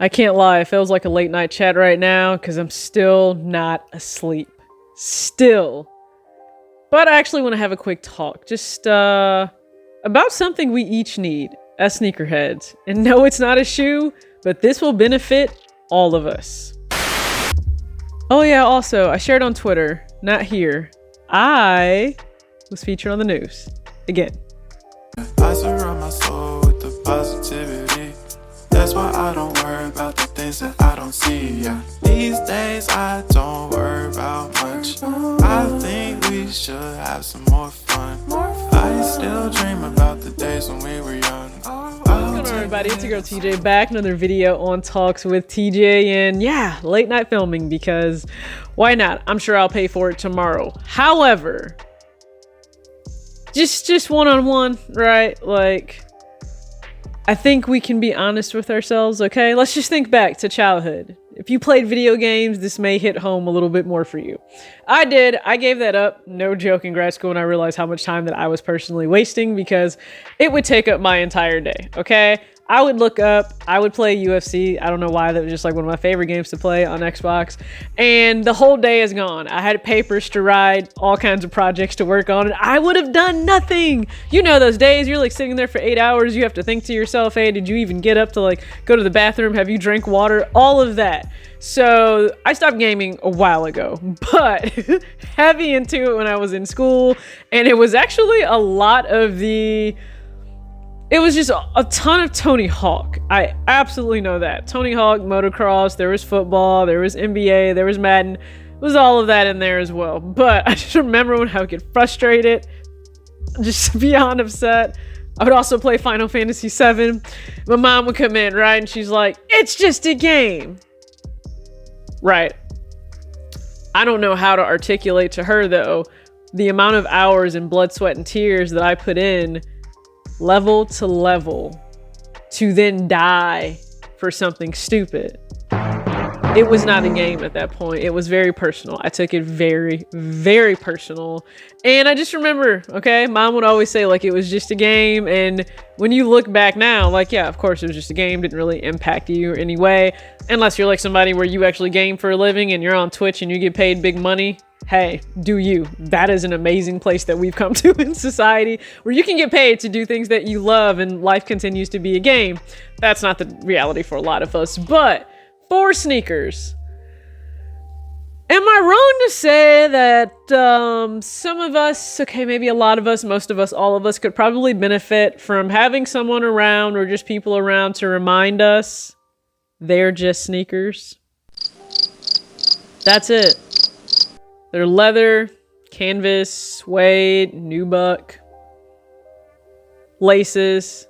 I can't lie, it feels like a late night chat right now because I'm still not asleep. Still. But I actually want to have a quick talk, just about something we each need as sneakerheads. And no, it's not a shoe, but this will benefit all of us. Oh yeah, also, I shared on Twitter, not here. I was featured on the news. Again. I surround my soul with the positivity. That's why I don't worry about the things that I don't see. Yeah. These days I don't worry about much. I think we should have some more fun. I still dream about the days when we were young. What's going on, everybody? It's your girl TJ back. Another video on Talks with TJ, and yeah, late night filming because why not? I'm sure I'll pay for it tomorrow. However, just one-on-one, right? Like, I think we can be honest with ourselves, okay? Let's just think back to childhood. If you played video games, this may hit home a little bit more for you. I did. I gave that up, no joke, in grad school, and I realized how much time that I was personally wasting because it would take up my entire day, okay? I would look up, I would play UFC. I don't know why, that was just like one of my favorite games to play on Xbox. And the whole day is gone. I had papers to write, all kinds of projects to work on, and I would have done nothing. You know those days, you're like sitting there for 8 hours, you have to think to yourself, hey, did you even get up to like go to the bathroom? Have you drank water? All of that. So I stopped gaming a while ago, but heavy into it when I was in school. And it was actually a lot of it was just a ton of Tony Hawk. I absolutely know that. Tony Hawk, motocross, there was football, there was NBA, there was Madden. It was all of that in there as well. But I just remember when I would get frustrated, just beyond upset. I would also play Final Fantasy VII. My mom would come in, right? And she's like, it's just a game. Right. I don't know how to articulate to her, though, the amount of hours and blood, sweat, and tears that I put in level to level to then die for something stupid. It was not a game at that point. It was very personal. I took it very, very personal. And I just remember, okay, mom would always say like it was just a game. And when you look back now, like, yeah, of course it was just a game. Didn't really impact you in any way. Unless you're like somebody where you actually game for a living and you're on Twitch and you get paid big money. Hey, do you. That is an amazing place that we've come to in society where you can get paid to do things that you love and life continues to be a game. That's not the reality for a lot of us, but for sneakers, am I wrong to say that some of us, okay, maybe a lot of us, most of us, all of us could probably benefit from having someone around or just people around to remind us they're just sneakers? That's it. They're leather, canvas, suede, nubuck, laces,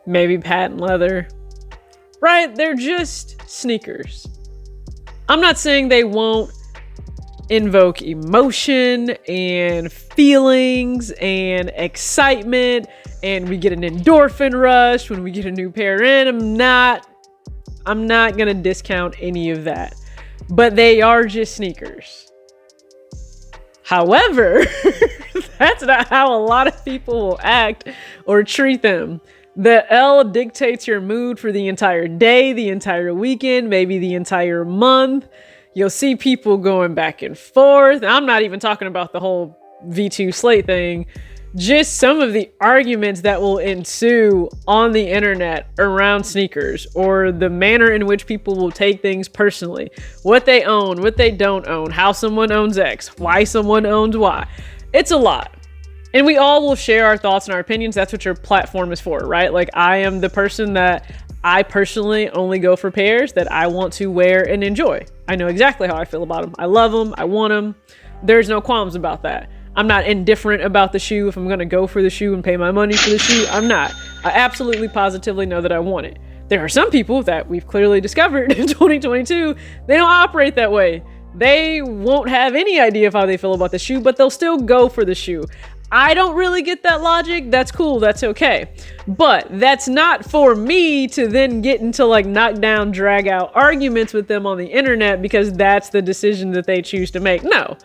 maybe patent leather. Right? They're just sneakers. I'm not saying they won't invoke emotion and feelings and excitement and we get an endorphin rush when we get a new pair in. I'm not gonna discount any of that. But they are just sneakers. However, that's not how a lot of people will act or treat them. The L dictates your mood for the entire day, the entire weekend, maybe the entire month. You'll see people going back and forth. I'm not even talking about the whole V2 Slate thing. Just some of the arguments that will ensue on the internet around sneakers or the manner in which people will take things personally. What they own, what they don't own, how someone owns X, why someone owns Y. It's a lot. And we all will share our thoughts and our opinions. That's what your platform is for, right? Like I am the person that I personally only go for pairs that I want to wear and enjoy. I know exactly how I feel about them. I love them. I want them. There's no qualms about that. I'm not indifferent about the shoe. If I'm going to go for the shoe and pay my money for the shoe, I'm not. I absolutely positively know that I want it. There are some people that we've clearly discovered in 2022, they don't operate that way. They won't have any idea of how they feel about the shoe, but they'll still go for the shoe. I don't really get that logic. That's cool. That's okay. But that's not for me to then get into like knockdown, drag out arguments with them on the internet because that's the decision that they choose to make. No,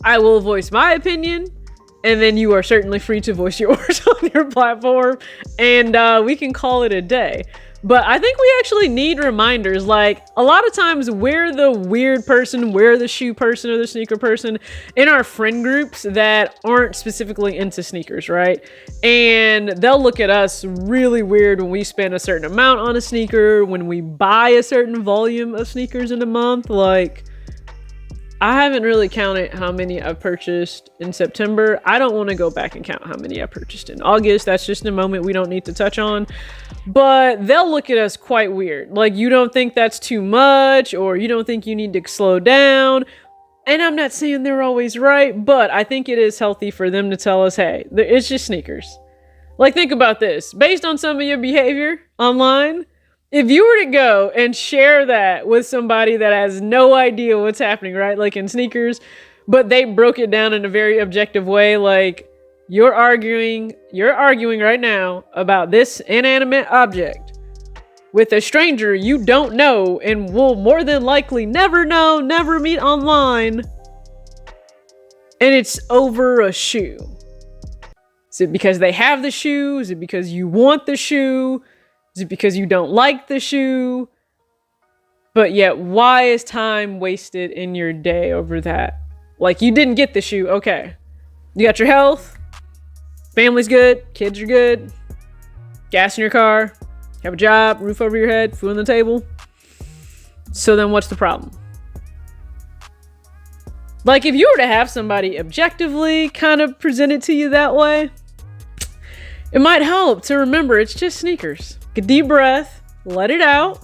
I will voice my opinion and then you are certainly free to voice yours on your platform, and we can call it a day. But I think we actually need reminders. Like, a lot of times we're the weird person, we're the shoe person or the sneaker person in our friend groups that aren't specifically into sneakers, right? And they'll look at us really weird when we spend a certain amount on a sneaker, when we buy a certain volume of sneakers in a month. Like, I haven't really counted how many I've purchased in September. I don't want to go back and count how many I purchased in August. That's just a moment we don't need to touch on. But they'll look at us quite weird. Like, you don't think that's too much, or you don't think you need to slow down. And I'm not saying they're always right, but I think it is healthy for them to tell us, hey, it's just sneakers. Like, think about this. Based on some of your behavior online, if you were to go and share that with somebody that has no idea what's happening, right? Like in sneakers, but they broke it down in a very objective way. Like, you're arguing right now about this inanimate object with a stranger you don't know and will more than likely never know, never meet online. And it's over a shoe. Is it because they have the shoe? Is it because you want the shoe? Is it because you don't like the shoe? But yet, why is time wasted in your day over that? Like, you didn't get the shoe, okay. You got your health, family's good, kids are good, gas in your car, have a job, roof over your head, food on the table. So then what's the problem? Like, if you were to have somebody objectively kind of present it to you that way, it might help to remember it's just sneakers. Take a deep breath, let it out,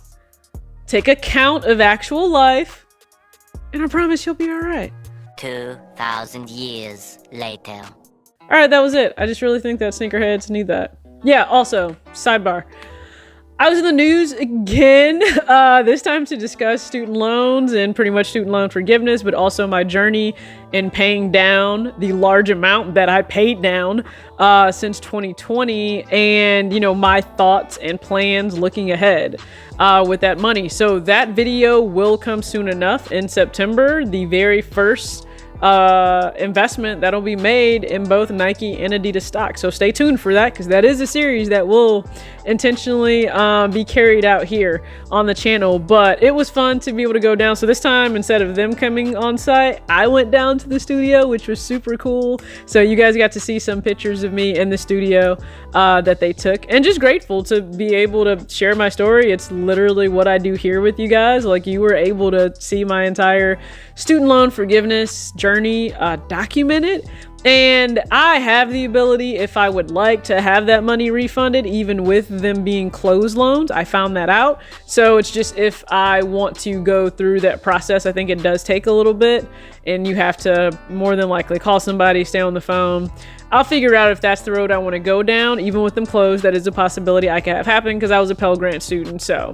take a count of actual life, and I promise you'll be all right. 2,000 years later. All right, that was it. I just really think that sneakerheads need that. Yeah, also, sidebar. I was in the news again, this time to discuss student loans and pretty much student loan forgiveness, but also my journey in paying down the large amount that I paid down since 2020, and, you know, my thoughts and plans looking ahead with that money. So that video will come soon enough in September, the very first investment that'll be made in both Nike and Adidas stock. So stay tuned for that, because that is a series that will intentionally be carried out here on the channel. But it was fun to be able to go down. So this time, instead of them coming on site, I went down to the studio, which was super cool. So you guys got to see some pictures of me in the studio that they took, and just grateful to be able to share my story. It's literally what I do here with you guys. Like, you were able to see my entire student loan forgiveness journey documented, and I have the ability, if I would like, to have that money refunded even with them being closed loans. I found that out. So it's just, if I want to go through that process, I think it does take a little bit, and you have to more than likely call somebody, stay on the phone. I'll figure out if that's the road I want to go down. Even with them closed, that is a possibility I can have happen, because I was a Pell Grant student. So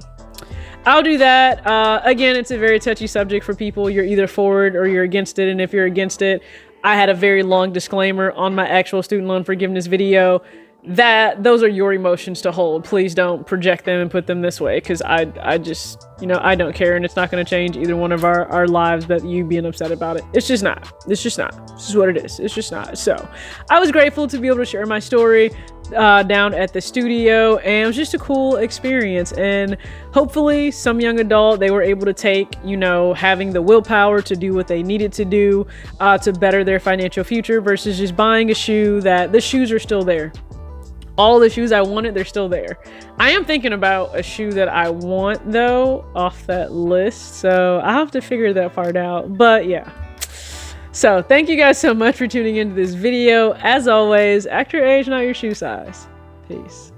I'll do that. Again, it's a very touchy subject for people. You're either for it or you're against it. And if you're against it, I had a very long disclaimer on my actual student loan forgiveness video that those are your emotions to hold. Please don't project them and put them this way, because I just, you know, I don't care, and it's not going to change either one of our lives that you being upset about it. It's just not. It's just not. This is what it is. It's just not. So I was grateful to be able to share my story down at the studio, and it was just a cool experience. And hopefully some young adult, they were able to take, you know, having the willpower to do what they needed to do to better their financial future, versus just buying a shoe that the shoes are still there. All the shoes I wanted, they're still there. I am thinking about a shoe that I want, though, off that list. So I'll have to figure that part out. But yeah. So thank you guys so much for tuning into this video. As always, act your age, not your shoe size. Peace.